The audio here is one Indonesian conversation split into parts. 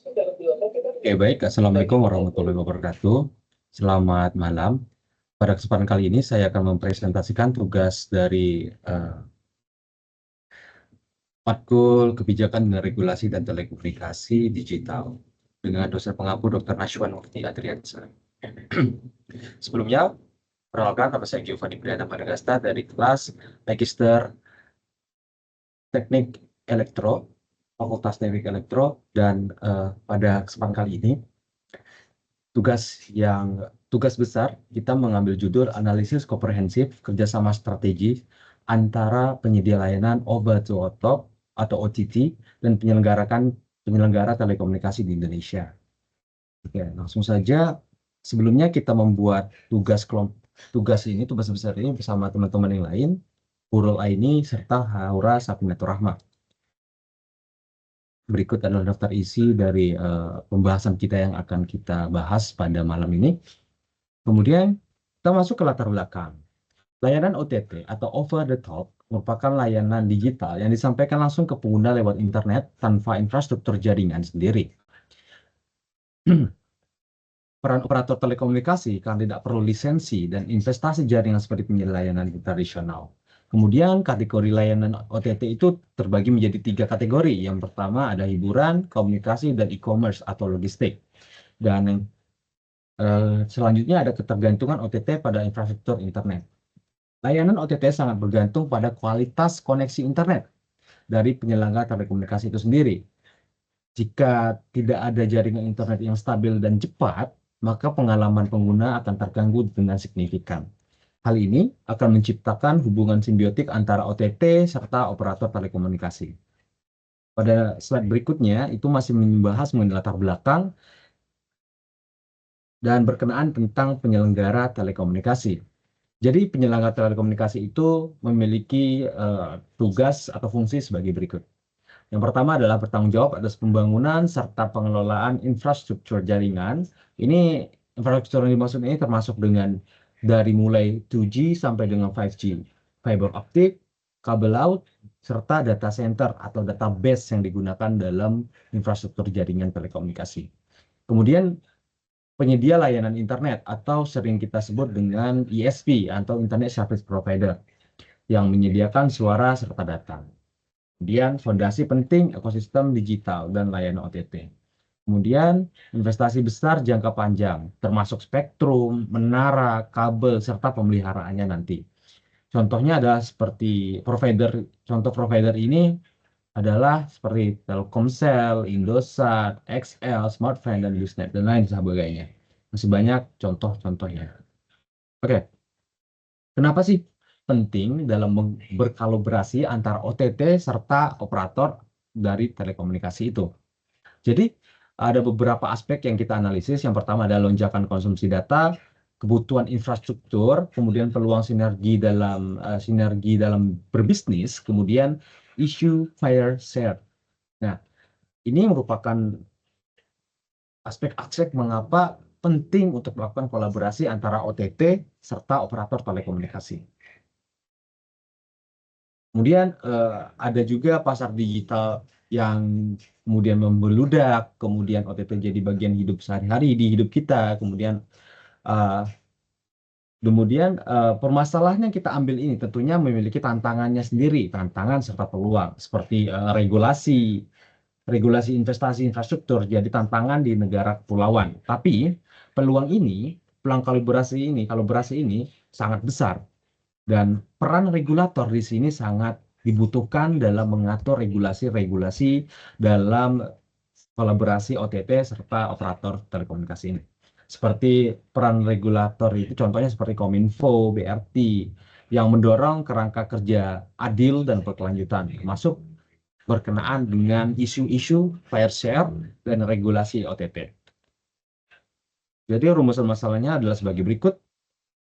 Oke, baik. Assalamualaikum warahmatullahi wabarakatuh. Selamat malam. Pada kesempatan kali ini saya akan mempresentasikan tugas dari Matkul Kebijakan dan Regulasi dan Telekomunikasi Digital dengan dosen pengampu Dr. Nashwan Mufti Adriansa. Sebelumnya, perkenalkan nama saya Giovanni Briana Madagasta dari kelas Magister Teknik Elektro, Fakultas Teknik Elektro, dan pada kesempatan kali ini tugas besar kita mengambil judul analisis komprehensif kerjasama strategi antara penyedia layanan over the top atau OTT dan penyelenggara telekomunikasi di Indonesia. Oke, langsung saja. Sebelumnya kita membuat tugas besar ini bersama teman-teman yang lain, Hurul Aini serta Haura Sapinatur Rahma. Berikut adalah daftar isi dari pembahasan kita yang akan kita bahas pada malam ini. Kemudian kita masuk ke latar belakang. Layanan OTT atau over the top merupakan layanan digital yang disampaikan langsung ke pengguna lewat internet tanpa infrastruktur jaringan sendiri. Peran operator telekomunikasi karena tidak perlu lisensi dan investasi jaringan seperti penyedia layanan tradisional. Kemudian kategori layanan OTT itu terbagi menjadi 3 kategori. Yang pertama ada hiburan, komunikasi, dan e-commerce atau logistik. Dan yang selanjutnya ada ketergantungan OTT pada infrastruktur internet. Layanan OTT sangat bergantung pada kualitas koneksi internet dari penyelenggara telekomunikasi itu sendiri. Jika tidak ada jaringan internet yang stabil dan cepat, maka pengalaman pengguna akan terganggu dengan signifikan. Hal ini akan menciptakan hubungan simbiotik antara OTT serta operator telekomunikasi. Pada slide berikutnya, itu masih membahas mengenai latar belakang dan berkenaan tentang penyelenggara telekomunikasi. Jadi penyelenggara telekomunikasi itu memiliki tugas atau fungsi sebagai berikut. Yang pertama adalah bertanggung jawab atas pembangunan serta pengelolaan infrastruktur jaringan. Ini infrastruktur yang dimaksud ini termasuk dengan dari mulai 2G sampai dengan 5G, fiber optik, kabel laut, serta data center atau database yang digunakan dalam infrastruktur jaringan telekomunikasi. Kemudian penyedia layanan internet atau sering kita sebut dengan ISP atau Internet Service Provider yang menyediakan suara serta data. Kemudian fondasi penting ekosistem digital dan layanan OTT. Kemudian investasi besar jangka panjang termasuk spektrum, menara, kabel serta pemeliharaannya nanti. Contohnya adalah seperti contoh provider ini adalah seperti Telkomsel, Indosat, XL, Smartfren, dan Usenet, dan lain sebagainya. Masih banyak contoh-contohnya. Oke, kenapa sih penting dalam berkolaborasi antara OTT serta operator dari telekomunikasi itu? Jadi, ada beberapa aspek yang kita analisis. Yang pertama adalah lonjakan konsumsi data, kebutuhan infrastruktur, kemudian peluang sinergi dalam berbisnis, kemudian isu fair share. Nah, ini merupakan aspek-aspek mengapa penting untuk melakukan kolaborasi antara OTT serta operator telekomunikasi. Kemudian ada juga pasar digital yang kemudian membeludak, kemudian OTT jadi bagian hidup sehari-hari di hidup kita, kemudian permasalahan yang kita ambil ini tentunya memiliki tantangannya sendiri, tantangan serta peluang seperti regulasi investasi infrastruktur jadi tantangan di negara kepulauan. Tapi peluang kolaborasi ini sangat besar dan peran regulator di sini sangat dibutuhkan dalam mengatur regulasi-regulasi dalam kolaborasi OTT serta operator telekomunikasi ini. Seperti peran regulator itu contohnya seperti Kominfo, BRT yang mendorong kerangka kerja adil dan berkelanjutan, termasuk berkenaan dengan isu-isu fair share dan regulasi OTT. Jadi rumusan masalahnya adalah sebagai berikut.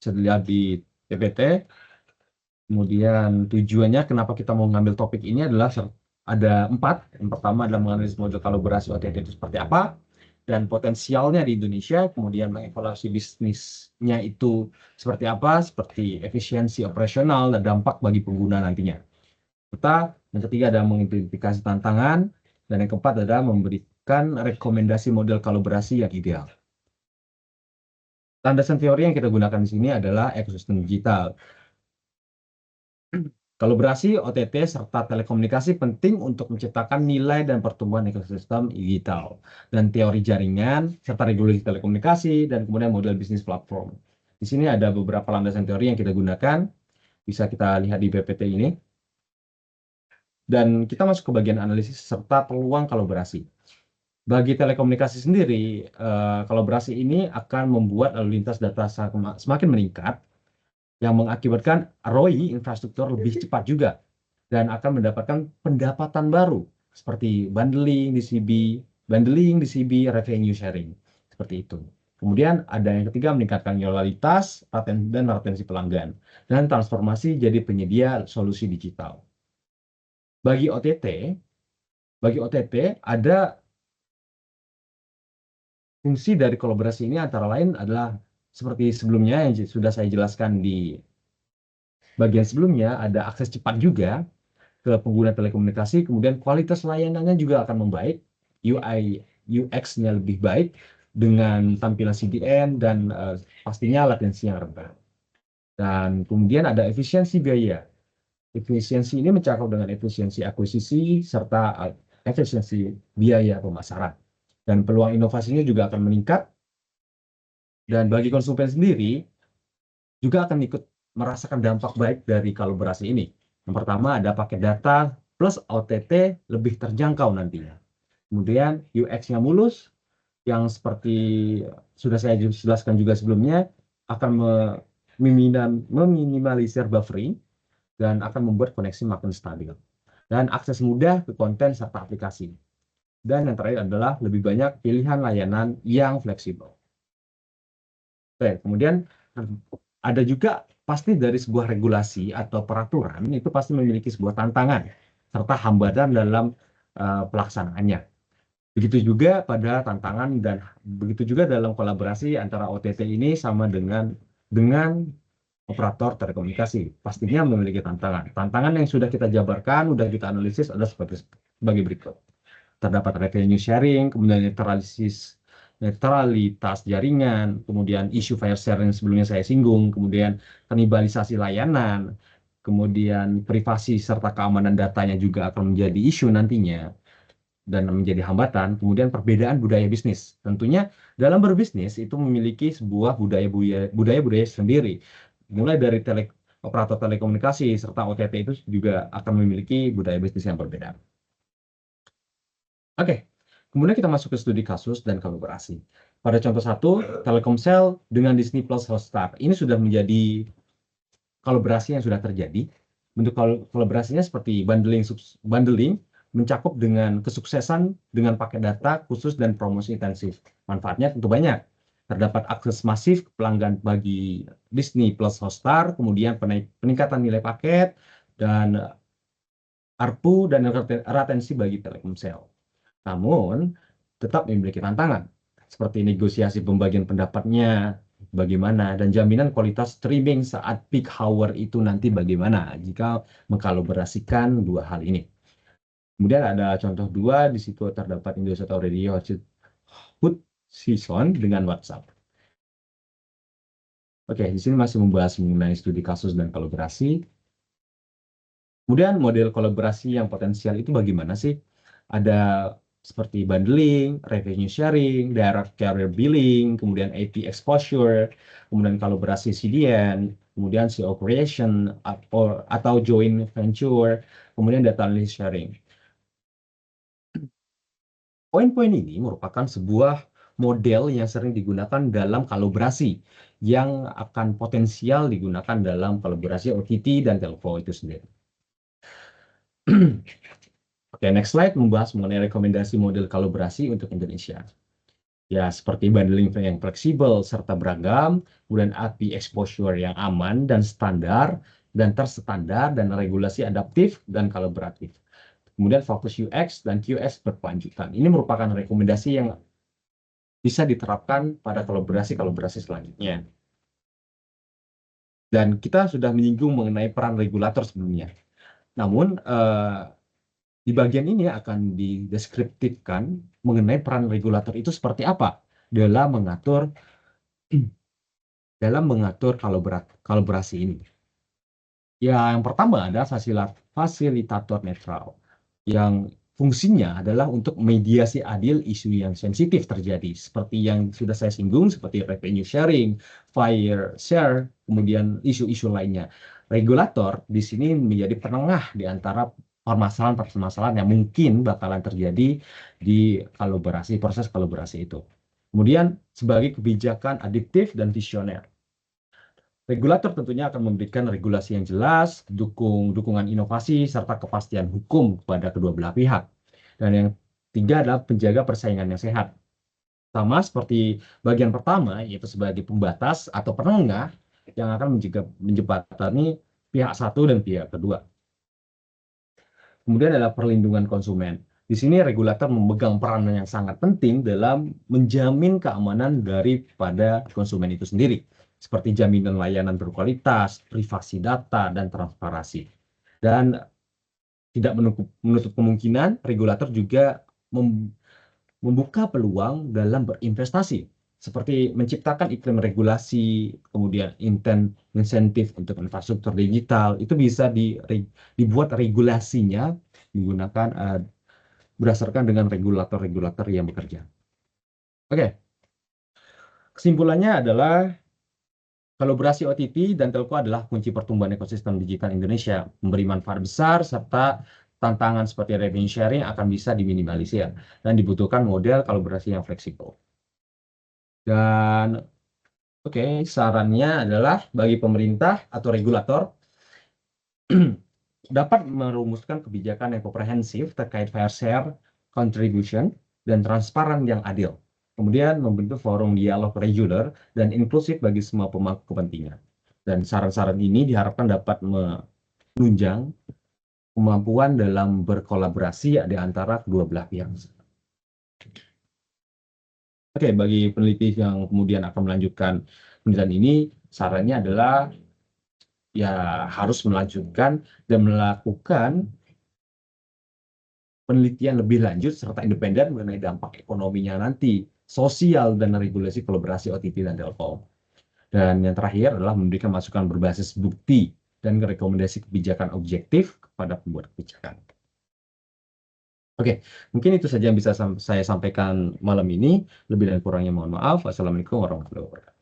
Bisa dilihat di PPT. Kemudian tujuannya kenapa kita mau ngambil topik ini adalah ada 4. Yang pertama adalah menganalisis model kolaborasi OTT itu seperti apa dan potensialnya di Indonesia, kemudian mengevaluasi bisnisnya itu seperti apa, seperti efisiensi operasional dan dampak bagi pengguna nantinya. Serta yang ketiga adalah mengidentifikasi tantangan, dan yang keempat adalah menetapkan rekomendasi model kolaborasi yang ideal. Landasan teori yang kita gunakan di sini adalah ekosistem digital. Kolaborasi, OTT, serta telekomunikasi penting untuk menciptakan nilai dan pertumbuhan ekosistem digital. Dan teori jaringan, serta regulasi telekomunikasi, dan kemudian model bisnis platform. Di sini ada beberapa landasan teori yang kita gunakan. Bisa kita lihat di PPT ini. Dan kita masuk ke bagian analisis serta peluang kolaborasi. Bagi telekomunikasi sendiri, kolaborasi ini akan membuat lalu lintas data semakin meningkat, yang mengakibatkan ROI infrastruktur lebih cepat juga dan akan mendapatkan pendapatan baru seperti bundling DCB, revenue sharing seperti itu. Kemudian ada yang ketiga, meningkatkan loyalitas dan retensi pelanggan dan transformasi jadi penyedia solusi digital. Bagi OTT ada fungsi dari kolaborasi ini antara lain adalah seperti sebelumnya yang sudah saya jelaskan di bagian sebelumnya, ada akses cepat juga ke pengguna telekomunikasi, kemudian kualitas layanannya juga akan membaik, UI UX-nya lebih baik dengan tampilan CDN dan pastinya latensi yang rendah. Dan kemudian ada efisiensi biaya. Efisiensi ini mencakup dengan efisiensi akuisisi serta efisiensi biaya pemasaran. Dan peluang inovasinya juga akan meningkat. Dan bagi konsumen sendiri juga akan ikut merasakan dampak baik dari kolaborasi ini. Yang pertama ada paket data plus OTT lebih terjangkau nantinya. Kemudian UX-nya mulus, yang seperti sudah saya jelaskan juga sebelumnya, akan meminimalisir buffering dan akan membuat koneksi makin stabil. Dan akses mudah ke konten serta aplikasi. Dan yang terakhir adalah lebih banyak pilihan layanan yang fleksibel. Oke, kemudian ada juga pasti dari sebuah regulasi atau peraturan itu pasti memiliki sebuah tantangan serta hambatan dalam pelaksanaannya. Begitu juga pada tantangan dan begitu juga dalam kolaborasi antara OTT ini sama dengan operator telekomunikasi. Pastinya memiliki tantangan. Tantangan yang sudah kita jabarkan, sudah kita analisis adalah sebagai berikut. Terdapat revenue sharing, kemudian netralitas jaringan, kemudian isu file sharing sebelumnya saya singgung, kemudian kanibalisasi layanan, kemudian privasi serta keamanan datanya juga akan menjadi isu nantinya dan menjadi hambatan. Kemudian perbedaan budaya bisnis. Tentunya dalam berbisnis itu memiliki sebuah budaya sendiri. Mulai dari operator telekomunikasi serta OTT itu juga akan memiliki budaya bisnis yang berbeda. Oke. Kemudian kita masuk ke studi kasus dan kolaborasi. Pada contoh 1, Telkomsel dengan Disney Plus Hotstar. Ini sudah menjadi kolaborasi yang sudah terjadi. Bentuk kolaborasinya seperti bundling mencakup dengan kesuksesan dengan paket data khusus dan promosi intensif. Manfaatnya tentu banyak. Terdapat akses masif pelanggan bagi Disney Plus Hotstar, kemudian peningkatan nilai paket, dan ARPU dan retensi bagi Telkomsel. Namun, tetap memiliki tantangan, seperti negosiasi pembagian pendapatnya, bagaimana, dan jaminan kualitas streaming saat peak hour itu nanti bagaimana jika mengkolaborasikan dua hal ini. Kemudian ada contoh 2, di situ terdapat Indosat Radio Hood Season dengan WhatsApp. Oke, di sini masih membahas mengenai studi kasus dan kolaborasi. Kemudian model kolaborasi yang potensial itu bagaimana sih? Ada seperti bundling, revenue sharing, direct carrier billing, kemudian AP exposure, kemudian kolaborasi CDN, kemudian CO creation atau joint venture, kemudian data analysis sharing. Poin-poin ini merupakan sebuah model yang sering digunakan dalam kolaborasi yang akan potensial digunakan dalam kolaborasi OTT dan telco itu sendiri. Oke, next slide membahas mengenai rekomendasi model kolaborasi untuk Indonesia. Ya, seperti bundling yang fleksibel serta beragam, kemudian API exposure yang aman dan standar, dan terstandar, dan regulasi adaptif dan kolaboratif. Kemudian fokus UX dan QX berkelanjutan. Ini merupakan rekomendasi yang bisa diterapkan pada kolaborasi-kolaborasi selanjutnya. Dan kita sudah menyinggung mengenai peran regulator sebelumnya. Namun, Di bagian ini akan dideskriptifkan mengenai peran regulator itu seperti apa dalam mengatur kolaborasi ini. Ya, yang pertama ada fasilitator netral, yang fungsinya adalah untuk mediasi adil isu yang sensitif terjadi, seperti yang sudah saya singgung, seperti revenue sharing, fire share, kemudian isu-isu lainnya. Regulator di sini menjadi penengah di antara permasalahan-permasalahan yang mungkin bakalan terjadi di proses kolaborasi itu. Kemudian sebagai kebijakan adiktif dan visioner. Regulator tentunya akan memberikan regulasi yang jelas, dukungan inovasi, serta kepastian hukum kepada kedua belah pihak. Dan yang tiga adalah penjaga persaingan yang sehat. Sama seperti bagian pertama, yaitu sebagai pembatas atau penengah yang akan menjembatani pihak satu dan pihak kedua. Kemudian adalah perlindungan konsumen. Di sini regulator memegang peran yang sangat penting dalam menjamin keamanan daripada konsumen itu sendiri, seperti jaminan layanan berkualitas, privasi data, dan transparansi. Dan tidak menutup kemungkinan regulator juga membuka peluang dalam berinvestasi, seperti menciptakan iklim regulasi, kemudian insentif untuk infrastruktur digital, itu bisa dibuat regulasinya menggunakan berdasarkan dengan regulator-regulator yang bekerja. Oke, kesimpulannya adalah kolaborasi OTT dan telco adalah kunci pertumbuhan ekosistem digital Indonesia, memberi manfaat besar serta tantangan seperti revenue sharing akan bisa diminimalisir dan dibutuhkan model kolaborasi yang fleksibel. Dan sarannya adalah bagi pemerintah atau regulator dapat merumuskan kebijakan yang komprehensif terkait fair share, contribution, dan transparan yang adil. Kemudian membentuk forum dialog reguler dan inklusif bagi semua pemangku kepentingan. Dan saran-saran ini diharapkan dapat menunjang kemampuan dalam berkolaborasi di antara kedua belah pihak. Oke, bagi peneliti yang kemudian akan melanjutkan penelitian ini, sarannya adalah ya harus melanjutkan dan melakukan penelitian lebih lanjut serta independen mengenai dampak ekonominya nanti, sosial dan regulasi kolaborasi OTT dan telkom. Dan yang terakhir adalah memberikan masukan berbasis bukti dan rekomendasi kebijakan objektif kepada pembuat kebijakan. Oke, mungkin itu saja yang bisa saya sampaikan malam ini. Lebih dan kurangnya mohon maaf. Wassalamualaikum warahmatullahi wabarakatuh.